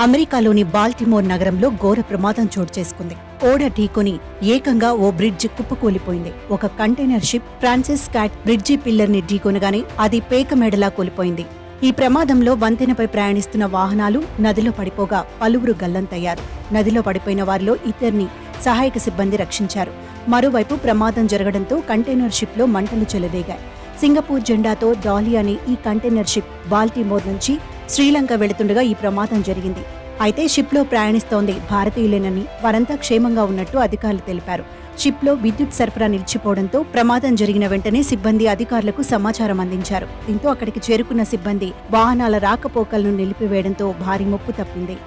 అమెరికాలోని బాల్టిమోర్ నగరంలో ఘోర ప్రమాదం చోటు చేసుకుంది. ఓడ ఢీకొని ఏకంగా ఓ బ్రిడ్జ్ కుప్పకూలిపోయింది. ఒక container ship Francis Scott bridge pillar ని ఢీకొనగానే అది పేక మెడలా కూలిపోయింది. ఈ ప్రమాదంలో వంతెనపై ప్రయాణిస్తున్న వాహనాలు నదిలో పడిపోగా పలువురు గల్లంతయ్యారు. నదిలో పడిపోయిన వారిలో ఇద్దరిని సహాయక సిబ్బంది రక్షించారు. మరోవైపు ప్రమాదం జరగడంతో కంటైనర్ షిప్ లో మంటలు చెలరేగాయి. సింగపూర్ జెండాతో డాలీ అనే ఈ కంటైనర్ షిప్ బాల్టిమోర్ నుంచి శ్రీలంక వెళుతుండగా ఈ ప్రమాదం జరిగింది. అయితే షిప్ లో ప్రయాణిస్తోంది భారతీయులేనని, వారంతా క్షేమంగా ఉన్నట్టు అధికారులు తెలిపారు. షిప్ లో విద్యుత్ సరఫరా నిలిచిపోవడంతో ప్రమాదం జరిగిన వెంటనే సిబ్బంది అధికారులకు సమాచారం అందించారు. దీంతో అక్కడికి చేరుకున్న సిబ్బంది వాహనాల రాకపోకలను నిలిపివేయడంతో భారీ ముప్పు తప్పింది.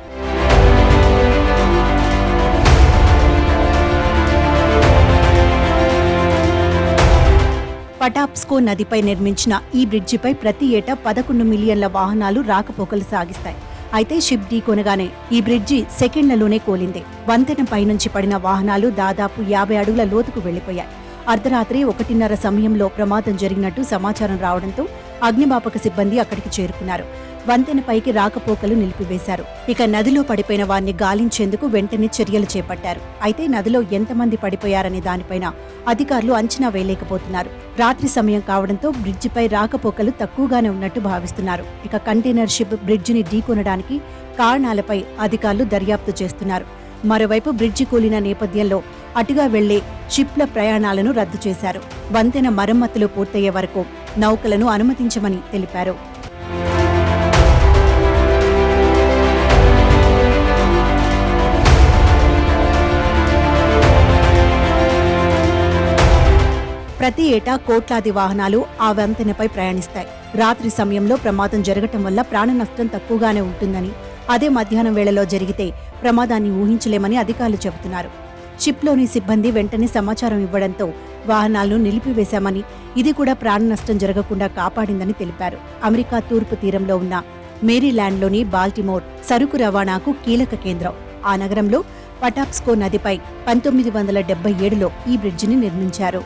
పటాప్స్కో నదిపై నిర్మించిన ఈ బ్రిడ్జిపై ప్రతి ఏటా 11 మిలియన్ల వాహనాలు రాకపోకలు సాగిస్తాయి. అయితే షిప్ ఢీకొనగానే ఈ బ్రిడ్జి సెకండ్లలోనే కూలింది. వంతెన పైనుంచి పడిన వాహనాలు దాదాపు 50 అడుగుల లోతుకు వెళ్లిపోయాయి. అర్ధరాత్రి 1:30 సమయంలో ప్రమాదం జరిగినట్టు సమాచారం రావడంతో అగ్నిమాపక సిబ్బంది అక్కడికి చేరుకున్నారు. వంతెనపైకి రాకపోకలు నిలిపివేశారు. ఇక నదిలో పడిపోయిన వారిని గాలించేందుకు వెంటనే చర్యలు చేపట్టారు. అయితే నదిలో ఎంతమంది పడిపోయారనే దానిపైన అధికారులు అంచనా వేయలేకపోతున్నారు. రాత్రి సమయం కావడంతో బ్రిడ్జిపై రాకపోకలు తక్కువగానే ఉన్నట్టు భావిస్తున్నారు. ఇక కంటైనర్ షిప్ బ్రిడ్జిని ఢీకొనడానికి కారణాలపై అధికారులు దర్యాప్తు చేస్తున్నారు. మరోవైపు బ్రిడ్జి కూలిన నేపథ్యంలో అటుగా వెళ్లే షిప్ల ప్రయాణాలను రద్దు చేశారు. వంతెన మరమ్మతులు పూర్తయ్యే వరకు నౌకలను అనుమతించమని తెలిపారు. ప్రతి ఏటా కోట్లాది వాహనాలు ఆ వంతెనపై ప్రయాణిస్తాయి. రాత్రి సమయంలో ప్రమాదం జరగటం వల్ల ప్రాణ నష్టం తక్కువగానే ఉంటుందని, అదే మధ్యాహ్నం వేళలో జరిగితే ప్రమాదాన్ని ఊహించలేమని అధికారులు చెబుతున్నారు. షిప్లోని సిబ్బంది వెంటనే సమాచారం ఇవ్వడంతో వాహనాలను నిలిపివేశామని, ఇది కూడా ప్రాణ నష్టం జరగకుండా కాపాడిందని తెలిపారు. అమెరికా తూర్పు తీరంలో ఉన్న మేరీల్యాండ్లోని బాల్టిమోర్ సరుకు రవాణాకు కీలక కేంద్రం. ఆ నగరంలో పటాప్స్కో నదిపై 1977లో ఈ బ్రిడ్జిని నిర్మించారు.